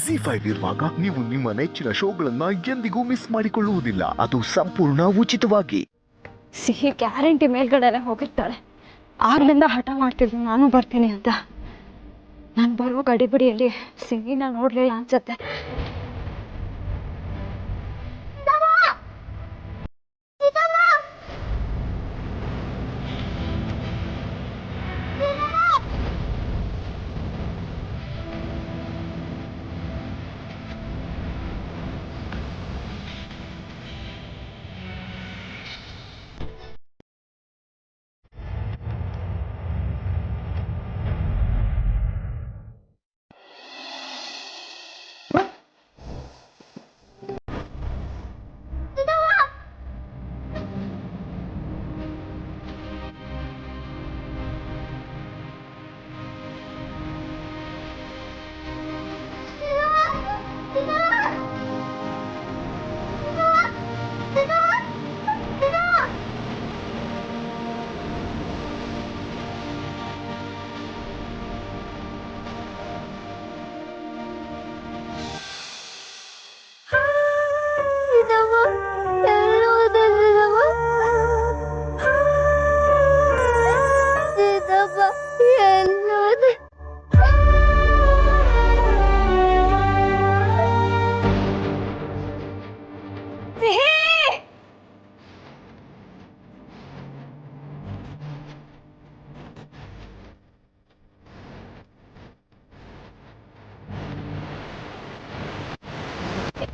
ಜಿ5 ಇರುವಾಗ ನೀವು ನಿಮ್ಮ ನೆಚ್ಚಿನ ಶೋಗಳನ್ನ ಎಂದಿಗೂ ಮಿಸ್ ಮಾಡಿಕೊಳ್ಳುವುದಿಲ್ಲ. ಅದು ಸಂಪೂರ್ಣ ಉಚಿತವಾಗಿ. ಸಿಹಿ ಗ್ಯಾರಂಟಿ ಮೇಲ್ಗಡೆ ಹೋಗಿರ್ತಾಳೆ. ಆಗ್ಲಿಂದ ಹಠ ಮಾಡ್ತಿದ್ವಿ ನಾನು ಬರ್ತೀನಿ ಅಂತ. ನಾನು ಬರೋ ಗಡಿಬಿಡಿಯಲ್ಲಿ ಸಿಹಿನ ನೋಡ್ಲಿಲ್ಲ ಅನ್ಸತ್ತೆ.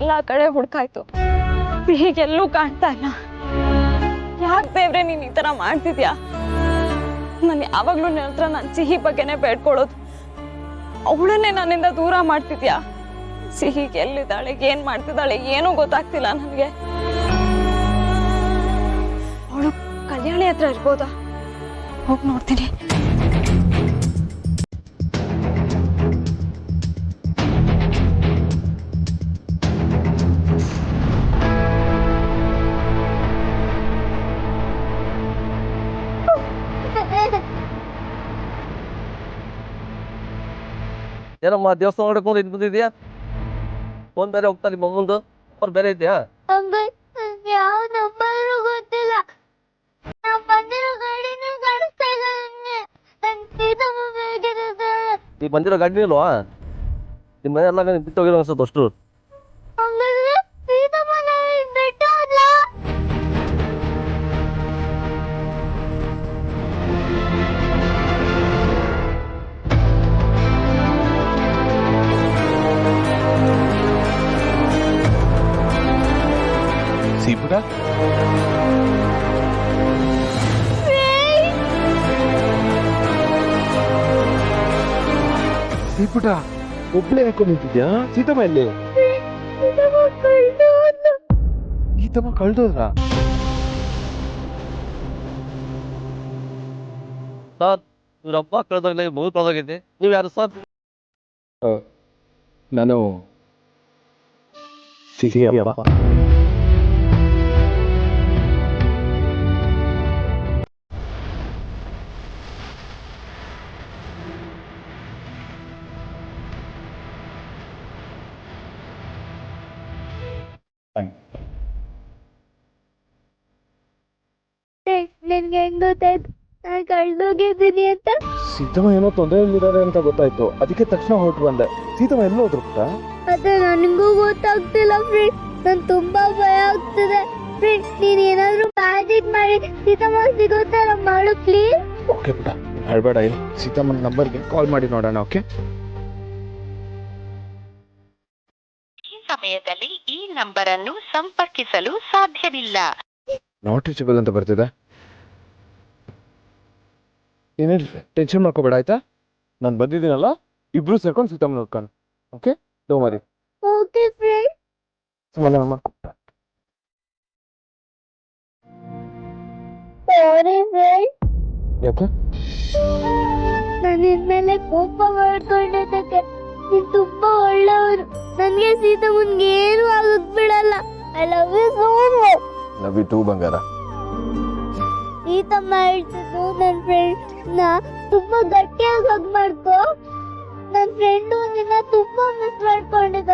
ಎಲ್ಲಾ ಕಡೆ ಹುಡ್ಕಾಯ್ತು, ಹೀಗೆಲ್ಲೂ ಕಾಣ್ತಾ ಇಲ್ಲ. ಯಾಕೆ ದೇವ್ರೆ ನೀನ್ ಈ ತರ ಮಾಡ್ತಿದ್ಯಾ? ನಾನು ಯಾವಾಗ್ಲೂ ನಿನ್ನ ಹತ್ರ ನನ್ನ ಸಿಹಿ ಬಗ್ಗೆನೆ ಬೇಡ್ಕೊಳ್ಳೋದು. ಅವಳನ್ನೇ ನನ್ನಿಂದ ದೂರ ಮಾಡ್ತಿದ್ಯಾ? ಸಿಹಿಗೆ ಎಲ್ಲಿದ್ದಾಳೆ, ಏನ್ ಮಾಡ್ತಿದ್ದಾಳೆ ಏನೂ ಗೊತ್ತಾಗ್ತಿಲ್ಲ ನನಗೆ. ಅವಳು ಕಲ್ಯಾಣಿ ಹತ್ರ ಇರ್ಬೋದಾ? ಹೋಗಿ ನೋಡ್ತೀನಿ. ಏನಮ್ಮ ದೇವಸ್ಥಾನ ನೋಡ್ಕೊಂಡು ಇದು ಬಂದಿದ್ಯಾ? ಫೋನ್ ಬೇರೆ ಹೋಗ್ತಾ ನಿಮ್ಮ ಮಗಂದು ಅವ್ರು ಬೇರೆ ಇದೆಯಾ? ಯಾವ ನಂಬರು ಗೊತ್ತಿಲ್ಲ. ಈ ಬಂದಿರೋ ಗಾಡಿ ಇಲ್ವಾ? ನಿಮ್ಮ ಮನೆ ಎಲ್ಲ ಬಿಟ್ಟೋಗಿರೋ ಅನ್ಸುತ್ತೆ ಅಷ್ಟು. ಸೀಪುಟ ಸೀಪುಟ ಒಬ್ಳೆ ಯಾಕೋ ನಿಂತಿದ್ಯಾ? ಸೀತಮ್ಮ ಎಲ್ಲಿ? ಸೀತಮ್ಮ ಕಳ್ದೋದ್ರ? ಸರ್ ಇವ್ರ ಅಪ್ಪ ಕಳೆದೋಗ್ಲಿ, ಮಗು ಕಳೆದೋಗಿದೆ. ನೀವು ಯಾರು ಸರ್? ನಾನು ಸಿಹಿಯಪ್ಪ. ನಿನ್ಗೆ ಹೆಂಗ್ ಗೊತ್ತಾಯ್ತು ನಾನು ಕಳ್ದೋಗಿದ್ದೀನಿ ಅಂತ? ಸೀತಮ್ಮ ಏನೋ ತೊಂದರೆಯಲ್ಲಿದ್ದಾರೆ ಅಂತ ಗೊತ್ತಾಯ್ತು, ಅದಕ್ಕೆ ತಕ್ಷಣ ಹೊರಟು ಬಂದೆ. ಸೀತಮ್ಮ ಎಲ್ಲ ಹೋದ್ರು ಪುಟ್ಟ? ಅದೇ ನನಗೂ ಗೊತ್ತಾಗ್ತಿಲ್ಲ ಫ್ರೆಂಡ್. ನನ್ ತುಂಬಾ ಭಯ ಆಗ್ತಿದೆ ಫ್ರೆಂಡ್. ನೀನ್ ಏನಾದ್ರೂ ಮ್ಯಾಜಿಕ್ ಮಾಡಿ ಸೀತಮ್ಮ ಸಿಗೋತರ ಮಾಡು ಪ್ಲೀಸ್. ಓಕೆ ಪುಟ್ಟ, ಹೇಳ್ಬೇಡ. ಏನು ಸೀತಮ್ಮನ ನಂಬರ್ಗೆ ಕಾಲ್ ಮಾಡಿ ನೋಡೋಣ. ಓಕೆ? ಈ ಸಮಯದಲ್ಲಿ ಈ ನಂಬರ್ ಅನ್ನು ಸಂಪರ್ಕಿಸಲು ಸಾಧ್ಯವಿಲ್ಲ. ನಾಟ್ ರೀಚಬಲ್ ಅಂತ ಬರ್ತಿದೆ. ಏನೇನು ಟೆನ್ಷನ್ ಮಾಡ್ಕೋಬೇಡ ಆಯ್ತಾ? ನಾನು ಬಂದಿದ್ದೀನಲ್ಲ, ಇಬ್ರು ಸೇರ್ಕೊಂಡು ಸೀತಮ್ಮ ನೋಡ್ಕೊಂಡು. ಓಕೆ? ಡೋ ಮರಿ. Okay friend. ಸುಮ್ಮನೆ ಸಾರಿ ಫ್ರೆಂಡ್. ಯಾಕೆ? ನಾನು ನಿನ್ಮೇಲೆ ಕೋಪ ಮಾಡ್ಕೊಂಡಿದ್ದಕ್ಕೆ. ನೀನ್ ತುಂಬಾ ಒಳ್ಳೆಯವರು. ನನ್ಗೆ ಸೀತಮ್ಮನ್ಗೆ ಏನು ಆಗಕ್ ಬಿಡಲ್ಲ. I love you so much. Love you too ಬಂಗಾರ. ಸೀತಮ್ಮ ಹೇಳ್ತಿದ್ದು ನನ್ನ ಫ್ರೆಂಡ್ ತುಂಬಾ ಗಟ್ಟಿಯಾಗಿ ಹಗ್ ಮಾಡ್ಕೋ. ನನ್ನ ಫ್ರೆಂಡು ನಿನ್ನ ತುಂಬಾ ಮಿಸ್ ಮಾಡ್ಕೊಂಡಿದ್ದ.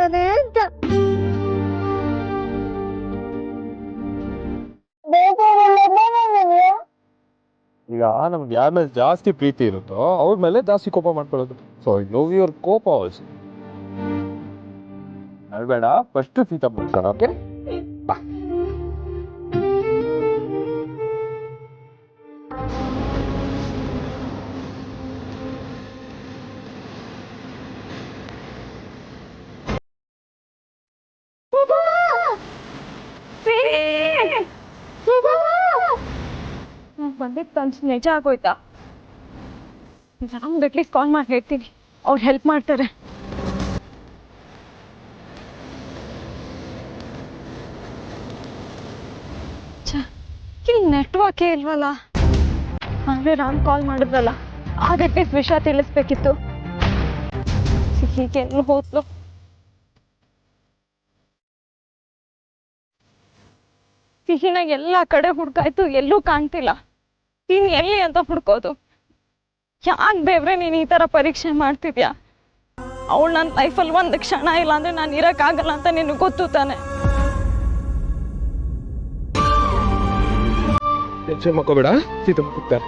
ನಮ್ಗೆ ಯಾರ ಮೇಲೆ ಜಾಸ್ತಿ ಪ್ರೀತಿ ಇರುತ್ತೋ ಅವ್ರ ಮೇಲೆ ಜಾಸ್ತಿ ಕೋಪ ಮಾಡ್ಕೊಳ್ಳೋದು. ಸೊ ಐ ಲವ್ ಯುವರ್ ಕೋಪ ಆಲ್ಸೋ. ಅಳ್ಬೇಡ, ಫಸ್ಟ್ ಸೀತಾ ಮುಗ್ಸೋಣ. ಓಕೆ ಬಾ. ಬಂದಿದ್ದು ತನ್ಸಿ ನಿಜ ಆಗೋಯ್ತಾ? ನಾನು ಅಟ್ಲೀಸ್ಟ್ ಕಾಲ್ ಮಾಡಿ ಹೇಳ್ತೀನಿ, ಅವ್ರು ಹೆಲ್ಪ್ ಮಾಡ್ತಾರೆ. ಇಲ್ಲಿ ನೆಟ್ವರ್ಕೇ ಇಲ್ವಲ್ಲ. ಆದರೆ ನಾನು ಕಾಲ್ ಮಾಡಿದ್ರಲ್ಲ, ಆಗ ಅಟ್ಲೀಸ್ಟ್ ವಿಷಯ ತಿಳಿಸ್ಬೇಕಿತ್ತು. ಹೀಗೆ ಎಲ್ಲೂ ಹೋದ್ಲು. ಸಿಹಿನ ಎಲ್ಲ ಕಡೆ ಹುಡ್ಕಾಯ್ತು, ಎಲ್ಲೂ ಕಾಣ್ತಿಲ್ಲ. ನೀನ್ ಎಲ್ಲಿ ಅಂತ ಹುಡ್ಕೋದು? ಯಾಕೆ ಬೇವ್ರೆ ನೀನು ಈ ಥರ ಪರೀಕ್ಷೆ ಮಾಡ್ತಿದ್ಯಾ? ಅವಳು ನನ್ನ ಲೈಫಲ್ಲಿ ಒಂದು ಕ್ಷಣ ಇಲ್ಲ ಅಂದ್ರೆ ನಾನು ಇರೋಕ್ಕಾಗಲ್ಲ ಅಂತ ನಿನಗೆ ಗೊತ್ತು ತಾನೆ. ಟೆನ್ಷನ್ ಮಾಡ್ಕೋಬೇಡ, ಸೀತಾ ಹೋಗ್ತಾರೆ.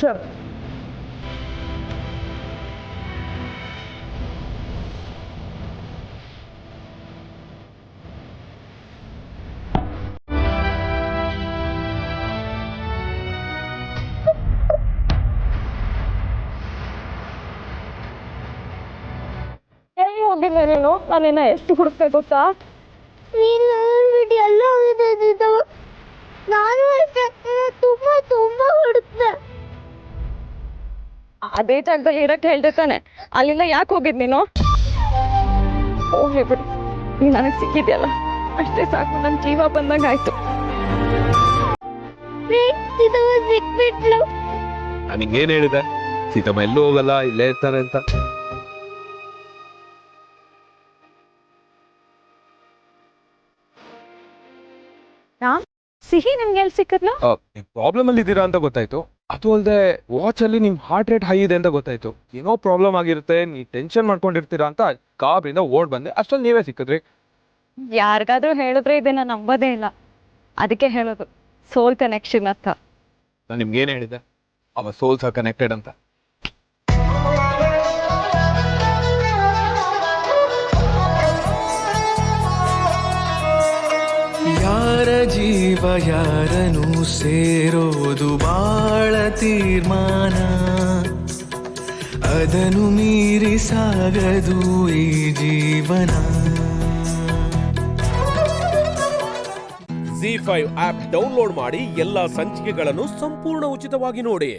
ಸರ್ ಎಲ್ಲಿ ಹೋಗಿಲ್ಲ ನೀನು? ನಾನಿನ್ನ ಎಷ್ಟು ಹುಡುಕ್ಬೇಕು ಗೊತ್ತಾ? ನೀನು ಬಿಟ್ಟು ಎಲ್ಲ ಹೋಗಿದ್ದು. ನಾನು ಅಷ್ಟೇ ತುಂಬಾ ತುಂಬಾ ಹುಡುಕ್ತೆ. ಅದೇ ಜಾಗದಲ್ಲಿ ಇರಕ್ಕೆ ಹೇಳ್ದೆ ತಾನೆ, ಅಲ್ಲಿಂದ ಯಾಕೆ ಹೋಗಿದ್ ನೀನು? ಹೋಗ್ಲಿ ಬಿಡು, ನೀ ನನಗೆ ಸಿಕ್ಕಿದ್ಯಲ್ಲ ಅಷ್ಟೇ ಸಾಕು, ನನ್ನ ಜೀವ ಬಂದಂಗ ಆಯ್ತು. ಸಿಕ್ಬಿಟ್ಲು. ನನಗೇನು ಹೇಳಿದೆ? ಸೀತಮ್ಮ ಎಲ್ಲೂ ಹೋಗಲ್ಲ, ಇಲ್ಲೇ ಇರ್ತಾರೆ ಅಂತ. ಸಿಹಿ ನಿಮ್ಗೆ ಎಲ್ಲಿ ಸಿಕ್ಕದ್ಲು? ಪ್ರಾಬ್ಲಮ್ ಅಲ್ಲಿ ಇದ್ದೀರಾ ಅಂತ ಗೊತ್ತಾಯ್ತು. ಅದು ಅಲ್ಲದೆ ವಾಚ್ ಅಲ್ಲಿ ನಿಮ್ ಹಾರ್ಟ್ ರೇಟ್ ಹೈ ಇದೆ ಅಂತ ಗೊತ್ತಾಯ್ತು. ಏನೋ ಪ್ರಾಬ್ಲಮ್ ಆಗಿರುತ್ತೆ, ನೀವು ಟೆನ್ಷನ್ ಮಾಡ್ಕೊಂಡಿರ್ತೀರಾ ಅಂತ ಕಾಬ್ರಿಂದ ಓಡ್ ಬಂದೆ. ಅಷ್ಟರಲ್ಲಿ ನೀವೇ ಸಿಕ್ಕಿದ್ರಿ. ಯಾರಿಗಾದ್ರೂ ಹೇಳಿದ್ರೆ ಇದನ್ನ ನಂಬೋದೇ ಇಲ್ಲ, ಅದಕ್ಕೆ ಹೇಳೋದು ಸೋಲ್ ಕನೆಕ್ಷನ್ ಅಂತ. ನಾನು ನಿಮ್ಗೆ ಏನು ಹೇಳಿದೆ? ಅವ ಸೋಲ್ಸ್ ಆರ್ ಕನೆಕ್ಟೆಡ್ ಅಂತ. ಯಾರ ಜೀವ ಯಾರನು ಸೇರೋದು ಬಾಳ ತೀರ್ಮಾನ, ಅದನ್ನು ಮೀರಿ ಸಾಗದು ಈ ಜೀವನ. ZEE5 ಆಪ್ ಡೌನ್ಲೋಡ್ ಮಾಡಿ ಎಲ್ಲಾ ಸಂಚಿಕೆಗಳನ್ನು ಸಂಪೂರ್ಣ ಉಚಿತವಾಗಿ ನೋಡಿ.